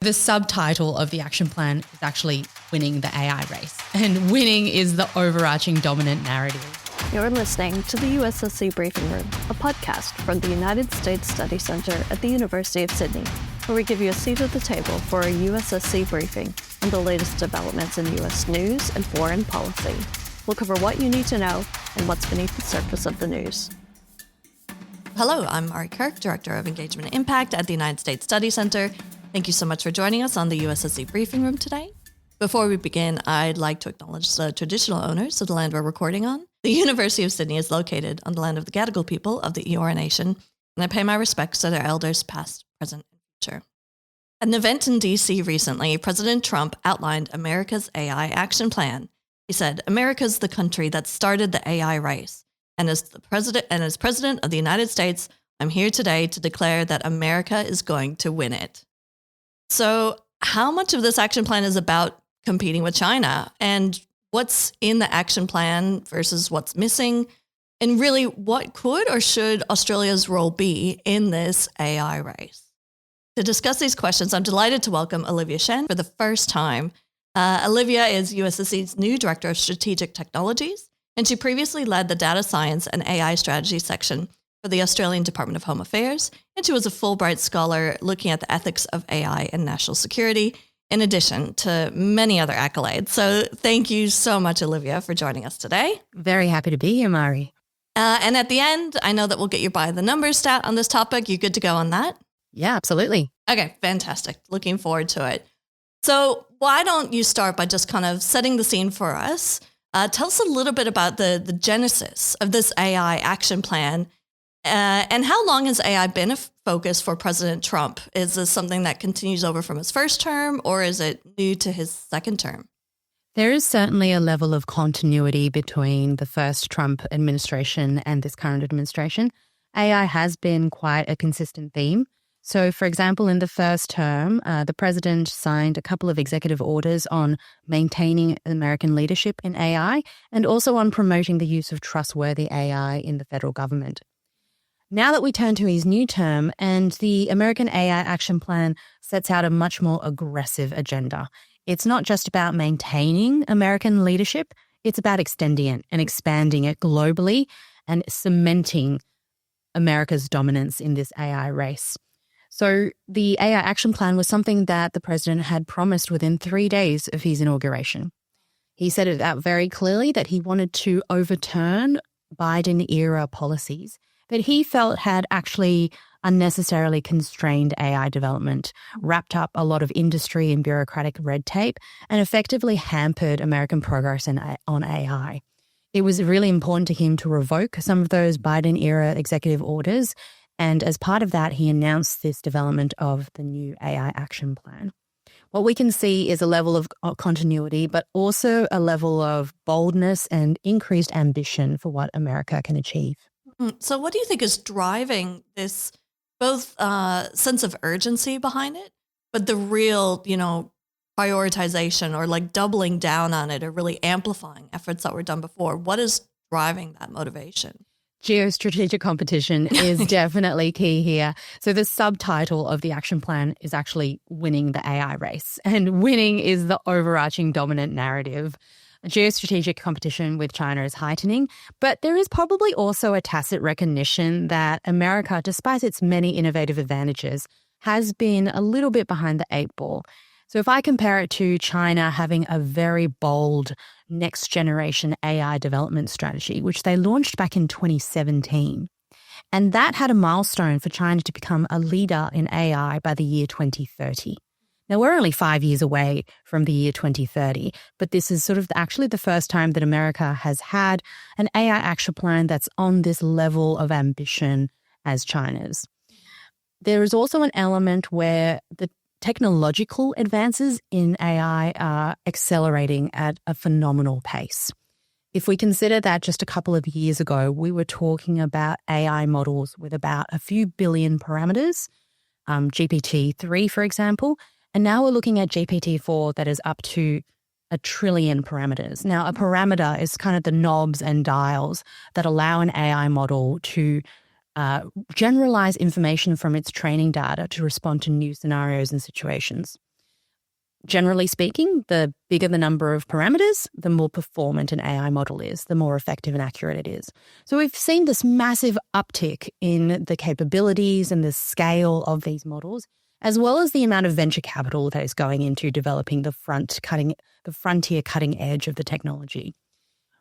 The subtitle of the action plan is actually winning the AI race, and winning is the overarching dominant narrative. You're listening to the USSC Briefing Room, a podcast from the United States Study Center at the University of Sydney, where we give you a seat at the table for a USSC briefing on the latest developments in U.S. news and foreign policy. We'll cover what you need to know and what's beneath the surface of the news. Hello, I'm Mari Kirk, Director of Engagement and Impact at the United States Study Center. Thank you so much for joining us on the USSC Briefing Room today. Before we begin, I'd like to acknowledge the traditional owners of the land we're recording on. The University of Sydney is located on the land of the Gadigal people of the Eora Nation, and I pay my respects to their elders past, present, and future. At an event in D.C. recently, President Trump outlined America's AI action plan. He said, "America's the country that started the AI race, and as President of the United States, I'm here today to declare that America is going to win it." So how much of this action plan is about competing with China, and what's in the action plan versus what's missing? And really, what could or should Australia's role be in this AI race? To discuss these questions, I'm delighted to welcome Olivia Shen for the first time. Olivia is USSC's new Director of Strategic Technologies, and she previously led the Data Science and AI Strategy section for the Australian Department of Home Affairs, and she was a Fulbright Scholar looking at the ethics of AI and national security, in addition to many other accolades. So thank you so much, Olivia, for joining us today. Very happy to be here, Mari. And at the end, I know that we'll get you by the numbers stat on this topic. You good to go on that? Yeah, absolutely. Okay, fantastic. Looking forward to it. So why don't you start by just kind of setting the scene for us? Tell us a little bit about the genesis of this AI action plan. And how long has AI been a focus for President Trump? Is this something that continues over from his first term, or is it new to his second term? There is certainly a level of continuity between the first Trump administration and this current administration. AI has been quite a consistent theme. So, for example, in the first term, the president signed a couple of executive orders on maintaining American leadership in AI and also on promoting the use of trustworthy AI in the federal government. Now that we turn to his new term, and the American AI Action Plan sets out a much more aggressive agenda. It's not just about maintaining American leadership, it's about extending it and expanding it globally and cementing America's dominance in this AI race. So the AI Action Plan was something that the president had promised within 3 days of his inauguration. He said it out very clearly that he wanted to overturn Biden-era policies that he felt had actually unnecessarily constrained AI development, wrapped up a lot of industry and bureaucratic red tape, and effectively hampered American progress on AI. It was really important to him to revoke some of those Biden-era executive orders, and as part of that, he announced this development of the new AI Action Plan. What we can see is a level of continuity, but also a level of boldness and increased ambition for what America can achieve. So what do you think is driving this both sense of urgency behind it, but the real, prioritization or like doubling down on it or really amplifying efforts that were done before? What is driving that motivation? Geostrategic competition is definitely key here. So the subtitle of the action plan is actually winning the AI race, and winning is the overarching dominant narrative. Geostrategic competition with China is heightening, but there is probably also a tacit recognition that America, despite its many innovative advantages, has been a little bit behind the 8 ball. So if I compare it to China having a very bold next generation AI development strategy, which they launched back in 2017, and that had a milestone for China to become a leader in AI by the year 2030. Now, we're only 5 years away from the year 2030, but this is sort of actually the first time that America has had an AI action plan that's on this level of ambition as China's. There is also an element where the technological advances in AI are accelerating at a phenomenal pace. If we consider that just a couple of years ago, we were talking about AI models with about a few billion parameters, GPT-3, for example, and now we're looking at GPT-4 that is up to 1 trillion parameters. Now, a parameter is kind of the knobs and dials that allow an AI model to generalize information from its training data to respond to new scenarios and situations. Generally speaking, the bigger the number of parameters, the more performant an AI model is, the more effective and accurate it is. So we've seen this massive uptick in the capabilities and the scale of these models, as well as the amount of venture capital that is going into developing the frontier cutting edge of the technology.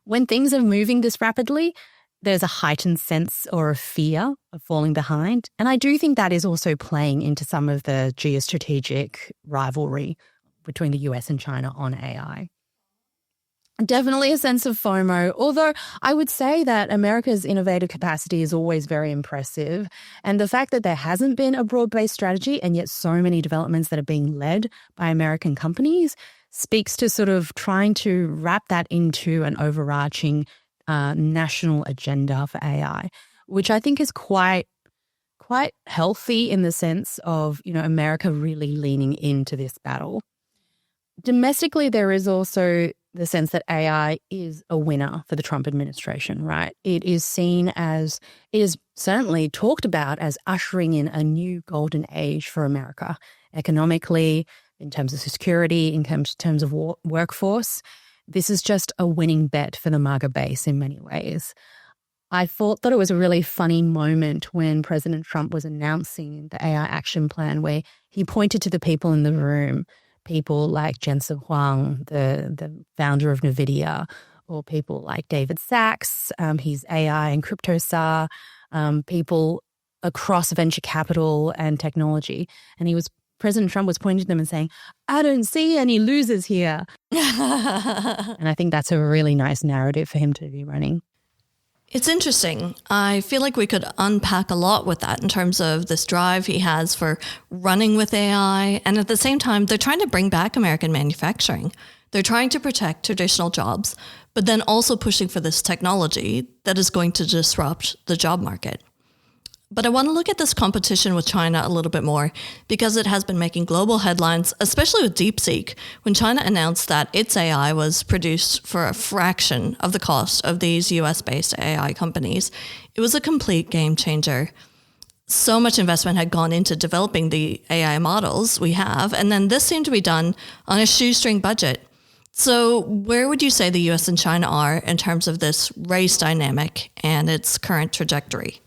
When things are moving this rapidly, there's a heightened sense or a fear of falling behind. And I do think that is also playing into some of the geostrategic rivalry between the US and China on AI. Definitely a sense of FOMO, although I would say that America's innovative capacity is always very impressive. And the fact that there hasn't been a broad-based strategy and yet so many developments that are being led by American companies speaks to sort of trying to wrap that into an overarching national agenda for AI, which I think is quite healthy in the sense of, America really leaning into this battle. Domestically, there is also the sense that AI is a winner for the Trump administration, right? It is certainly talked about as ushering in a new golden age for America, economically, in terms of security, in terms of workforce. This is just a winning bet for the MAGA base in many ways. I thought that it was a really funny moment when President Trump was announcing the AI action plan, where he pointed to the people in the room, people like Jensen Huang, the founder of NVIDIA, or people like David Sachs, he's AI and crypto czar, people across venture capital and technology. And President Trump was pointing to them and saying, "I don't see any losers here." And I think that's a really nice narrative for him to be running. It's interesting. I feel like we could unpack a lot with that in terms of this drive he has for running with AI. And at the same time, they're trying to bring back American manufacturing. They're trying to protect traditional jobs, but then also pushing for this technology that is going to disrupt the job market. But I want to look at this competition with China a little bit more because it has been making global headlines, especially with DeepSeek, when China announced that its AI was produced for a fraction of the cost of these US-based AI companies. It was a complete game changer. So much investment had gone into developing the AI models we have, and then this seemed to be done on a shoestring budget. So where would you say the US and China are in terms of this race dynamic and its current trajectory?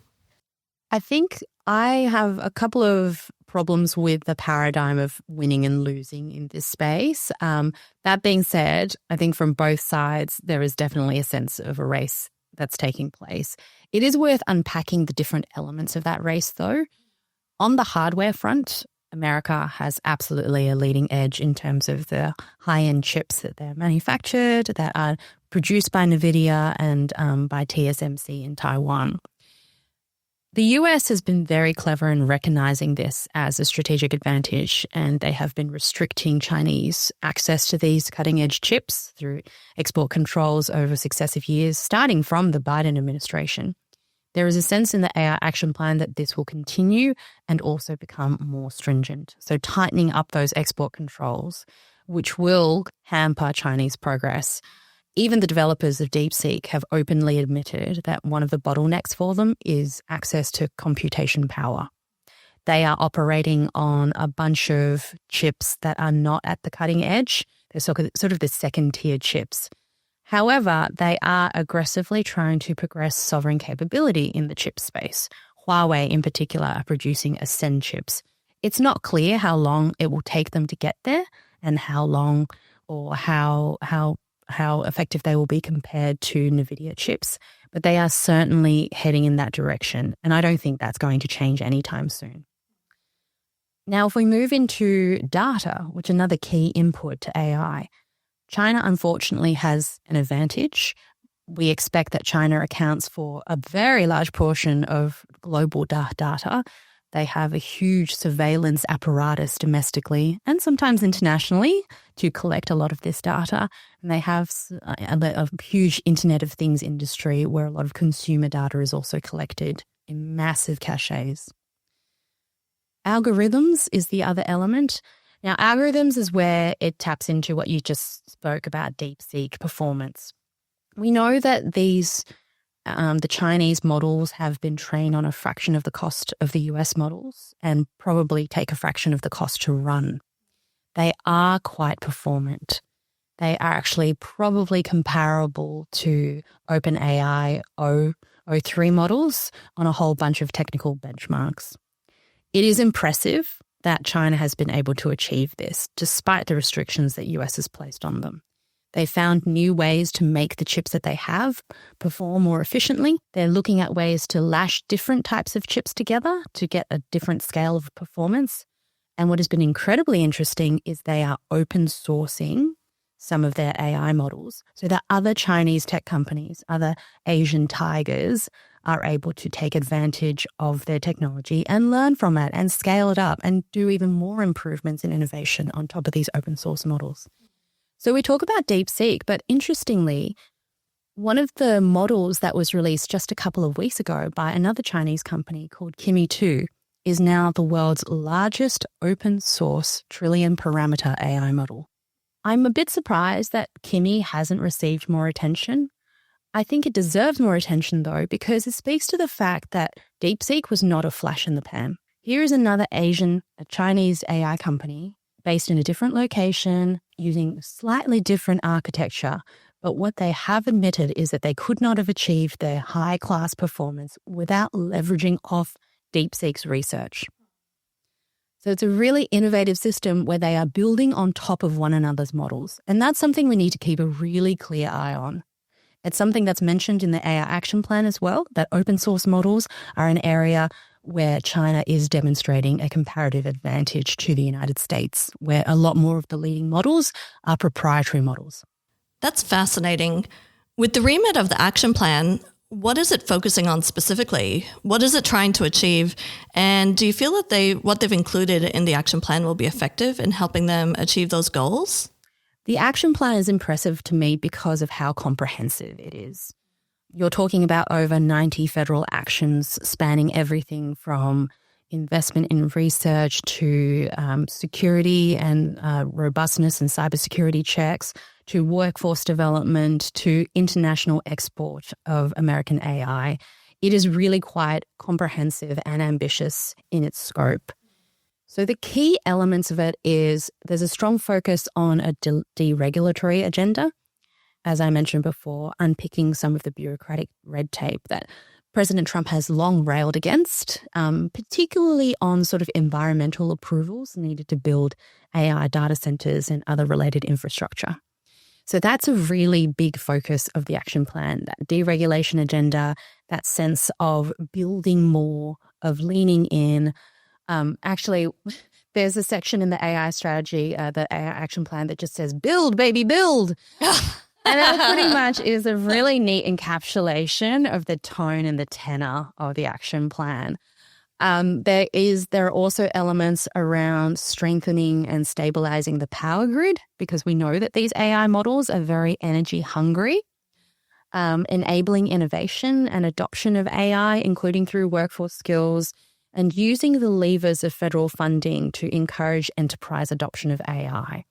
I think I have a couple of problems with the paradigm of winning and losing in this space. That being said, I think from both sides, there is definitely a sense of a race that's taking place. It is worth unpacking the different elements of that race, though. On the hardware front, America has absolutely a leading edge in terms of the high-end chips that they're manufactured, that are produced by NVIDIA and by TSMC in Taiwan. The US has been very clever in recognizing this as a strategic advantage, and they have been restricting Chinese access to these cutting-edge chips through export controls over successive years, starting from the Biden administration. There is a sense in the AI action plan that this will continue and also become more stringent, so tightening up those export controls, which will hamper Chinese progress. Even the developers of DeepSeek have openly admitted that one of the bottlenecks for them is access to computation power. They are operating on a bunch of chips that are not at the cutting edge. They're sort of the second-tier chips. However, they are aggressively trying to progress sovereign capability in the chip space. Huawei, in particular, are producing Ascend chips. It's not clear how long it will take them to get there and how long or how effective they will be compared to NVIDIA chips, but they are certainly heading in that direction, and I don't think that's going to change anytime soon. Now, if we move into data, which is another key input to AI, China unfortunately has an advantage. We expect that China accounts for a very large portion of global data. They have a huge surveillance apparatus domestically and sometimes internationally to collect a lot of this data. And they have a huge Internet of Things industry where a lot of consumer data is also collected in massive caches. Algorithms is the other element. Now, algorithms is where it taps into what you just spoke about, DeepSeek performance. We know that the Chinese models have been trained on a fraction of the cost of the US models and probably take a fraction of the cost to run. they are quite performant. They are actually probably comparable to OpenAI O3 models on a whole bunch of technical benchmarks. It is impressive that China has been able to achieve this despite the restrictions that US has placed on them. They found new ways to make the chips that they have perform more efficiently. They're looking at ways to lash different types of chips together to get a different scale of performance. And what has been incredibly interesting is they are open sourcing some of their AI models so that other Chinese tech companies, other Asian tigers, are able to take advantage of their technology and learn from it and scale it up and do even more improvements in innovation on top of these open source models. So we talk about DeepSeek, but interestingly, one of the models that was released just a couple of weeks ago by another Chinese company called Kimi 2 is now the world's largest open source trillion parameter AI model. I'm a bit surprised that Kimi hasn't received more attention. I think it deserves more attention though, because it speaks to the fact that DeepSeek was not a flash in the pan. Here is another a Chinese AI company based in a different location, using slightly different architecture. But what they have admitted is that they could not have achieved their high-class performance without leveraging off DeepSeek's research. So it's a really innovative system where they are building on top of one another's models. And that's something we need to keep a really clear eye on. It's something that's mentioned in the AI action plan as well, that open source models are an area where China is demonstrating a comparative advantage to the United States, where a lot more of the leading models are proprietary models. That's fascinating. With the remit of the action plan, what is it focusing on specifically? What is it trying to achieve? And do you feel that what they've included in the action plan will be effective in helping them achieve those goals? The action plan is impressive to me because of how comprehensive it is. You're talking about over 90 federal actions spanning everything from investment in research to security and robustness and cybersecurity checks, to workforce development, to international export of American AI. It is really quite comprehensive and ambitious in its scope. So the key elements of it is there's a strong focus on a deregulatory agenda. As I mentioned before, unpicking some of the bureaucratic red tape that President Trump has long railed against, particularly on sort of environmental approvals needed to build AI data centers and other related infrastructure. So that's a really big focus of the action plan, that deregulation agenda, that sense of building more, of leaning in. Actually, there's a section in the AI strategy, the AI action plan that just says, build, baby, build. And that pretty much is a really neat encapsulation of the tone and the tenor of the action plan. There are also elements around strengthening and stabilizing the power grid, because we know that these AI models are very energy hungry, enabling innovation and adoption of AI, including through workforce skills, and using the levers of federal funding to encourage enterprise adoption of AI.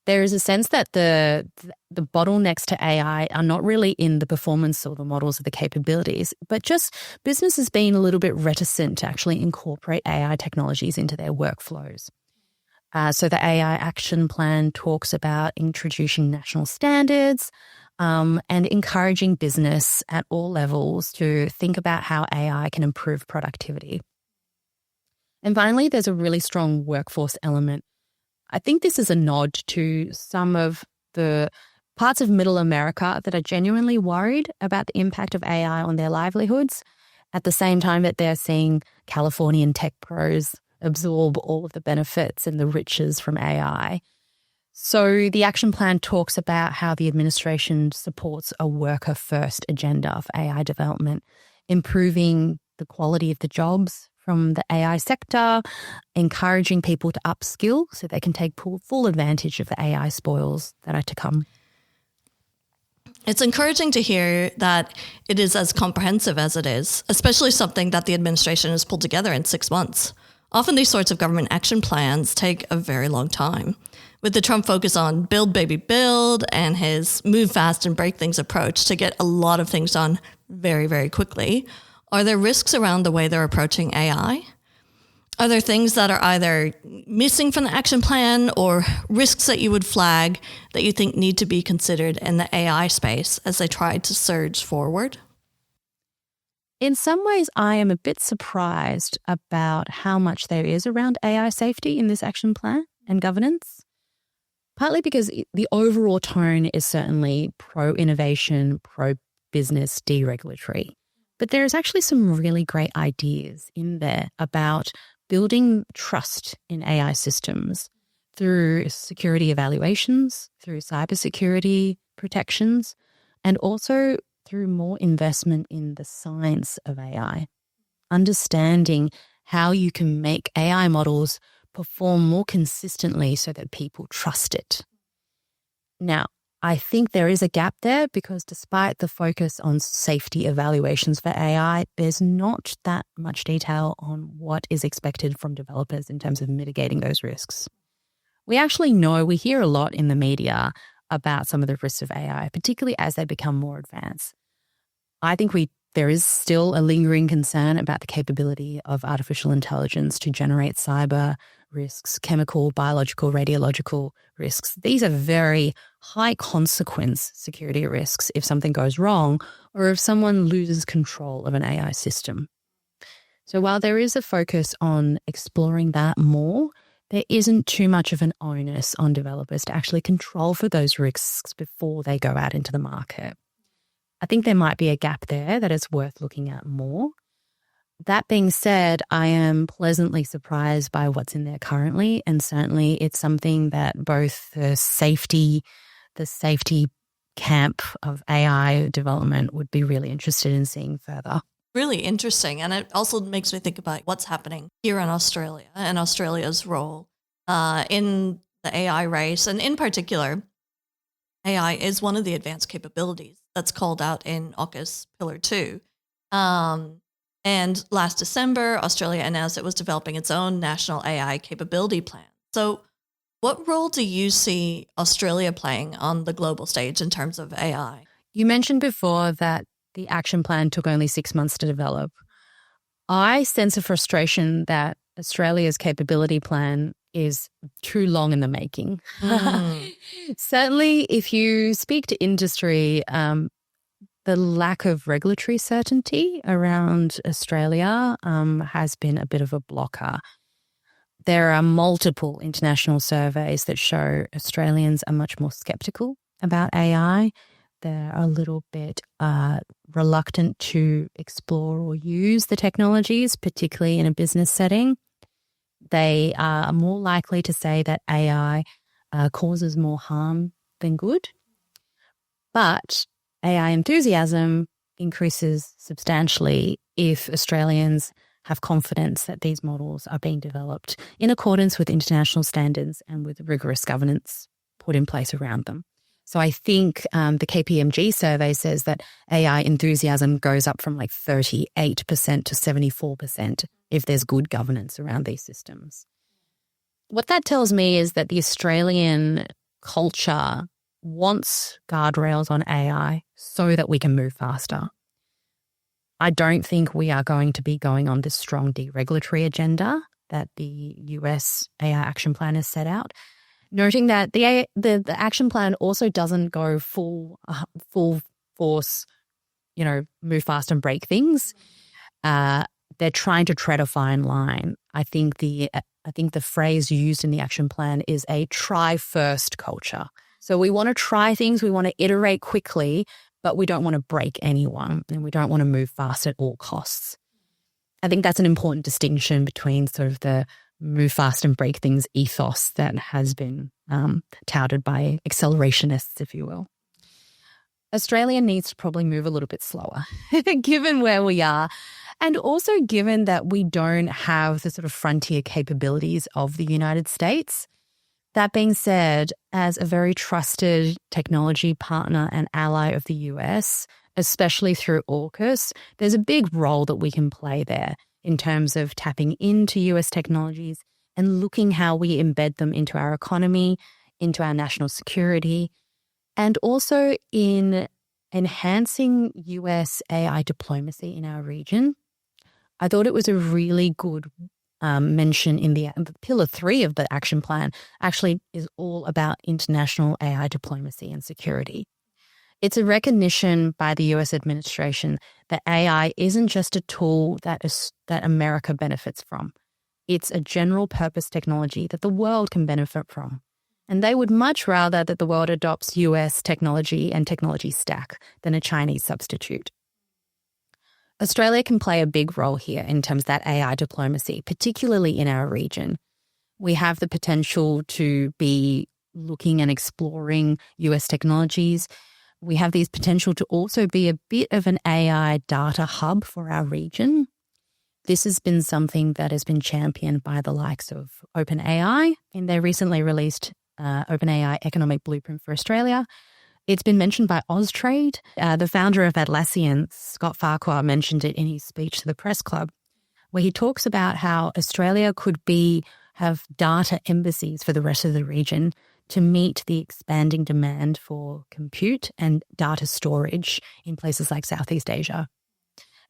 There is a sense that the bottlenecks to AI are not really in the performance or the models or the capabilities, but just businesses being a little bit reticent to actually incorporate AI technologies into their workflows. So the AI action plan talks about introducing national standards and encouraging business at all levels to think about how AI can improve productivity. And finally, there's a really strong workforce element. I think this is a nod to some of the parts of middle America that are genuinely worried about the impact of AI on their livelihoods, at the same time that they're seeing Californian tech pros absorb all of the benefits and the riches from AI. So the action plan talks about how the administration supports a worker-first agenda of AI development, improving the quality of the jobs from the AI sector, encouraging people to upskill so they can take full advantage of the AI spoils that are to come. It's encouraging to hear that it is as comprehensive as it is, especially something that the administration has pulled together in 6 months. Often these sorts of government action plans take a very long time. With the Trump focus on build, baby, build, and his move fast and break things approach to get a lot of things done very, very quickly, are there risks around the way they're approaching AI? Are there things that are either missing from the action plan or risks that you would flag that you think need to be considered in the AI space as they try to surge forward? In some ways, I am a bit surprised about how much there is around AI safety in this action plan and governance, partly because the overall tone is certainly pro-innovation, pro-business, deregulatory. But there is actually some really great ideas in there about building trust in AI systems through security evaluations, through cybersecurity protections, and also through more investment in the science of AI, understanding how you can make AI models perform more consistently so that people trust it. Now, I think there is a gap there because despite the focus on safety evaluations for AI, there's not that much detail on what is expected from developers in terms of mitigating those risks. We actually know, we hear a lot in the media about some of the risks of AI, particularly as they become more advanced. I think there is still a lingering concern about the capability of artificial intelligence to generate cyber risks, chemical, biological, radiological risks. These are very high consequence security risks if something goes wrong or if someone loses control of an AI system. So while there is a focus on exploring that more, there isn't too much of an onus on developers to actually control for those risks before they go out into the market. I think there might be a gap there that is worth looking at more. That being said, I am pleasantly surprised by what's in there currently, and certainly it's something that both the safety camp of AI development would be really interested in seeing further. Really interesting. And it also makes me think about what's happening here in Australia and Australia's role in the AI race. And in particular, AI is one of the advanced capabilities that's called out in AUKUS Pillar 2. And last December, Australia announced it was developing its own national AI capability plan. So what role do you see Australia playing on the global stage in terms of AI? You mentioned before that the action plan took only 6 months to develop. I sense a frustration that Australia's capability plan is too long in the making. Certainly, if you speak to industry, the lack of regulatory certainty around Australia has been a bit of a blocker. There are multiple international surveys that show Australians are much more skeptical about AI. They're a little bit reluctant to explore or use the technologies, particularly in a business setting. They are more likely to say that AI causes more harm than good. But AI enthusiasm increases substantially if Australians have confidence that these models are being developed in accordance with international standards and with rigorous governance put in place around them. So I think the KPMG survey says that AI enthusiasm goes up from like 38% to 74% if there's good governance around these systems. What that tells me is that the Australian culture wants guardrails on AI so that we can move faster. I don't think we are going to be going on this strong deregulatory agenda that the US AI action plan has set out. Noting that the action plan also doesn't go full force, move fast and break things. They're trying to tread a fine line. I think the phrase used in the action plan is a try first culture. So we want to try things, we want to iterate quickly, but we don't want to break anyone and we don't want to move fast at all costs. I think that's an important distinction between sort of the move fast and break things ethos that has been touted by accelerationists, if you will. Australia needs to probably move a little bit slower, given where we are, and also given that we don't have the sort of frontier capabilities of the United States. That being said, as a very trusted technology partner and ally of the US, especially through AUKUS, there's a big role that we can play there in terms of tapping into US technologies and looking how we embed them into our economy, into our national security, and also in enhancing US AI diplomacy in our region. I thought it was a really good mentioned in the Pillar 3 of the action plan actually is all about international AI diplomacy and security. It's a recognition by the US administration that AI isn't just a tool that America benefits from. It's a general purpose technology that the world can benefit from. And they would much rather that the world adopts US technology and technology stack than a Chinese substitute. Australia can play a big role here in terms of that AI diplomacy, particularly in our region. We have the potential to be looking and exploring US technologies. We have the potential to also be a bit of an AI data hub for our region. This has been something that has been championed by the likes of OpenAI in their recently released OpenAI Economic Blueprint for Australia. It's been mentioned by Austrade. The founder of Atlassian, Scott Farquhar, mentioned it in his speech to the press club, where he talks about how Australia could have data embassies for the rest of the region to meet the expanding demand for compute and data storage in places like Southeast Asia.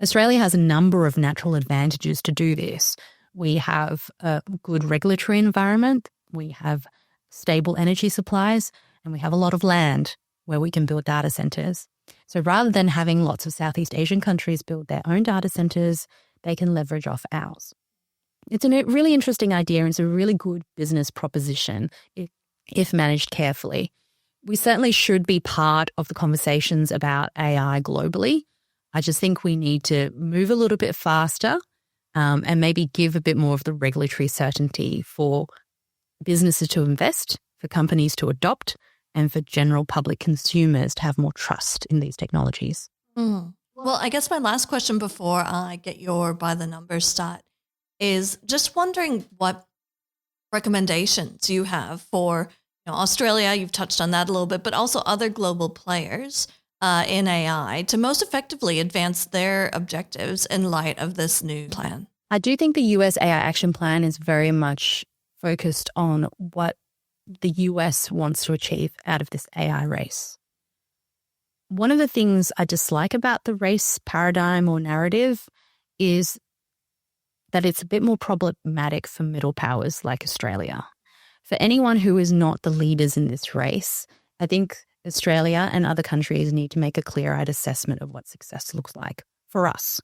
Australia has a number of natural advantages to do this. We have a good regulatory environment, we have stable energy supplies, and we have a lot of land where we can build data centers. So rather than having lots of Southeast Asian countries build their own data centers, they can leverage off ours. It's a really interesting idea and it's a really good business proposition if managed carefully. We certainly should be part of the conversations about AI globally. I just think we need to move a little bit faster and maybe give a bit more of the regulatory certainty for businesses to invest, for companies to adopt, and for general public consumers to have more trust in these technologies. Well, I guess my last question before I get your by the numbers stat is just wondering what recommendations you have for Australia. You've touched on that a little bit, but also other global players in AI to most effectively advance their objectives in light of this new plan. I do think the US AI Action Plan is very much focused on what the US wants to achieve out of this AI race. One of the things I dislike about the race paradigm or narrative is that it's a bit more problematic for middle powers like Australia. For anyone who is not the leaders in this race, I think Australia and other countries need to make a clear-eyed assessment of what success looks like for us,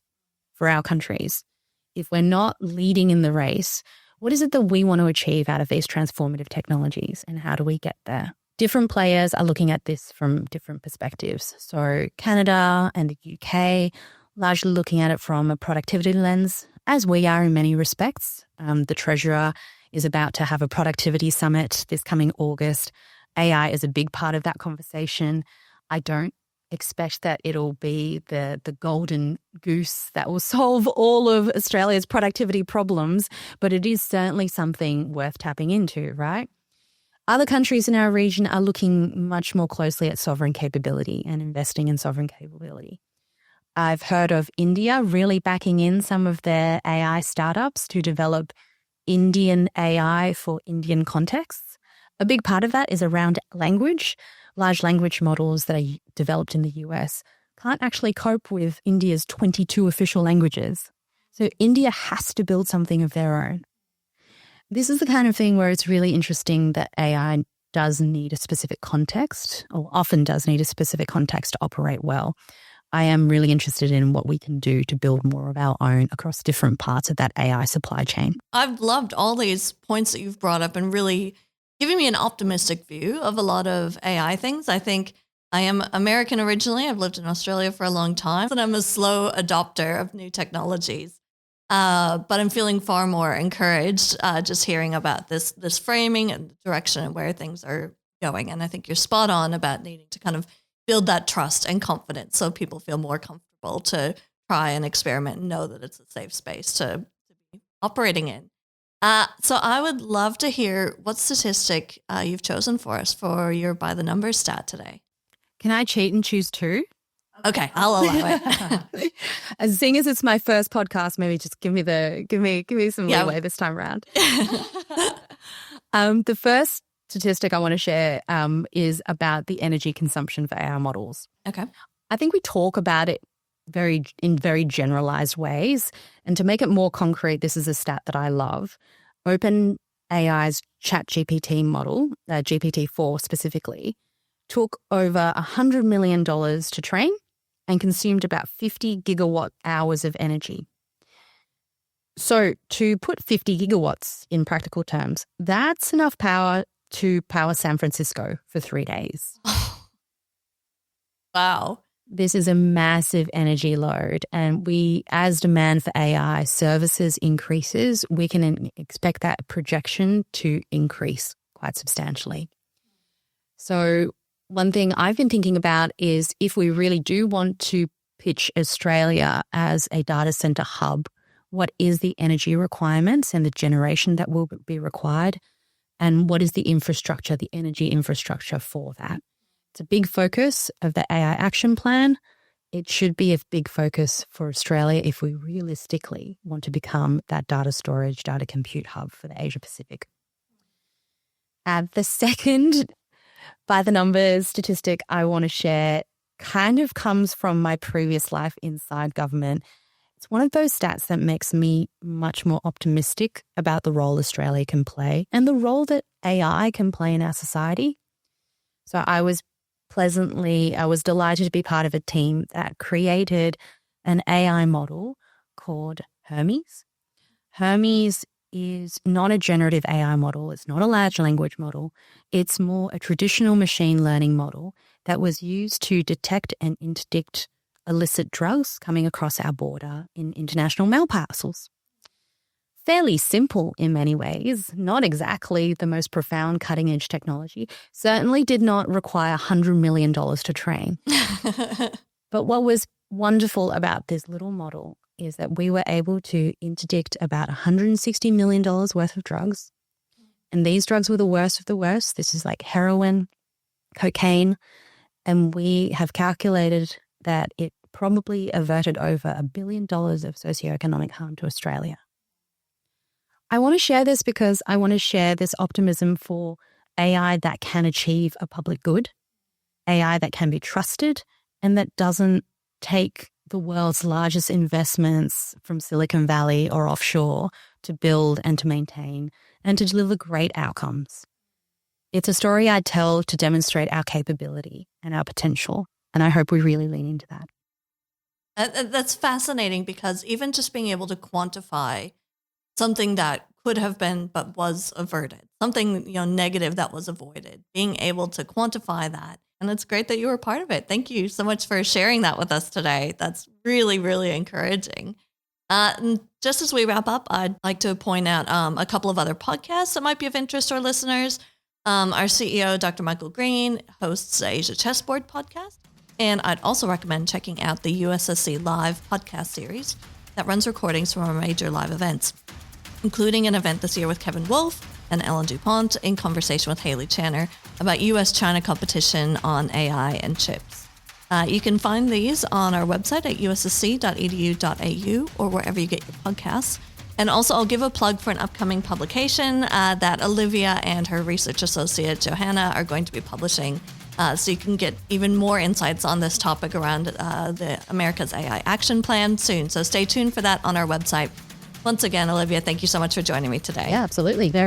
for our countries. If we're not leading in the race, what is it that we want to achieve out of these transformative technologies and how do we get there? Different players are looking at this from different perspectives. So Canada and the UK largely looking at it from a productivity lens, as we are in many respects. The Treasurer is about to have a productivity summit this coming August. AI is a big part of that conversation. I don't expect that it'll be the golden goose that will solve all of Australia's productivity problems, but it is certainly something worth tapping into, right? Other countries in our region are looking much more closely at sovereign capability and investing in sovereign capability. I've heard of India really backing in some of their AI startups to develop Indian AI for Indian contexts. A big part of that is around language. Large language models that are developed in the US can't actually cope with India's 22 official languages. So India has to build something of their own. This is the kind of thing where it's really interesting that AI does need a specific context, or often does need a specific context to operate well. I am really interested in what we can do to build more of our own across different parts of that AI supply chain. I've loved all these points that you've brought up and really giving me an optimistic view of a lot of AI things. I think I am American originally. I've lived in Australia for a long time, and I'm a slow adopter of new technologies. But I'm feeling far more encouraged just hearing about this framing and the direction and where things are going. And I think you're spot on about needing to kind of build that trust and confidence so people feel more comfortable to try and experiment and know that it's a safe space to be operating in. So I would love to hear what statistic you've chosen for us for your by the numbers stat today. Can I cheat and choose two? Okay, I'll allow it. As seeing as it's my first podcast, maybe just give me some leeway this time around. The first statistic I want to share is about the energy consumption for AI models. Okay. I think we talk about it in very generalized ways. And to make it more concrete, this is a stat that I love. OpenAI's ChatGPT model, GPT-4 specifically, took over $100 million to train and consumed about 50 gigawatt hours of energy. So to put 50 gigawatts in practical terms, that's enough power to power San Francisco for 3 days. Wow. This is a massive energy load, and as demand for AI services increases, we can expect that projection to increase quite substantially. So one thing I've been thinking about is if we really do want to pitch Australia as a data center hub, what is the energy requirements and the generation that will be required, and what is the infrastructure, the energy infrastructure for that? It's a big focus of the AI action plan. It should be a big focus for Australia if we realistically want to become that data storage, data compute hub for the Asia Pacific. The second by the numbers statistic I want to share kind of comes from my previous life inside government. It's one of those stats that makes me much more optimistic about the role Australia can play and the role that AI can play in our society. So I was delighted to be part of a team that created an AI model called Hermes. Hermes is not a generative AI model. It's not a large language model. It's more a traditional machine learning model that was used to detect and interdict illicit drugs coming across our border in international mail parcels. Fairly simple in many ways, not exactly the most profound cutting-edge technology, certainly did not require $100 million to train. But what was wonderful about this little model is that we were able to interdict about $160 million worth of drugs. And these drugs were the worst of the worst. This is like heroin, cocaine, and we have calculated that it probably averted over $1 billion of socioeconomic harm to Australia. I want to share this because I want to share this optimism for AI that can achieve a public good, AI that can be trusted, and that doesn't take the world's largest investments from Silicon Valley or offshore to build and to maintain and to deliver great outcomes. It's a story I tell to demonstrate our capability and our potential, and I hope we really lean into that. That's fascinating because even just being able to quantify something that could have been but was averted, something negative that was avoided, being able to quantify that. And it's great that you were part of it. Thank you so much for sharing that with us today. That's really, really encouraging. And just as we wrap up, I'd like to point out a couple of other podcasts that might be of interest to our listeners. Our CEO, Dr. Michael Green, hosts the Asia Chessboard podcast. And I'd also recommend checking out the USSC Live podcast series that runs recordings from our major live events, including an event this year with Kevin Wolf and Ellen DuPont in conversation with Haley Channer about U.S.-China competition on AI and chips. You can find these on our website at ussc.edu.au or wherever you get your podcasts. And also, I'll give a plug for an upcoming publication that Olivia and her research associate, Johanna, are going to be publishing. So you can get even more insights on this topic around the America's AI Action Plan soon. So stay tuned for that on our website. Once again, Olivia, thank you so much for joining me today. Yeah, absolutely. Very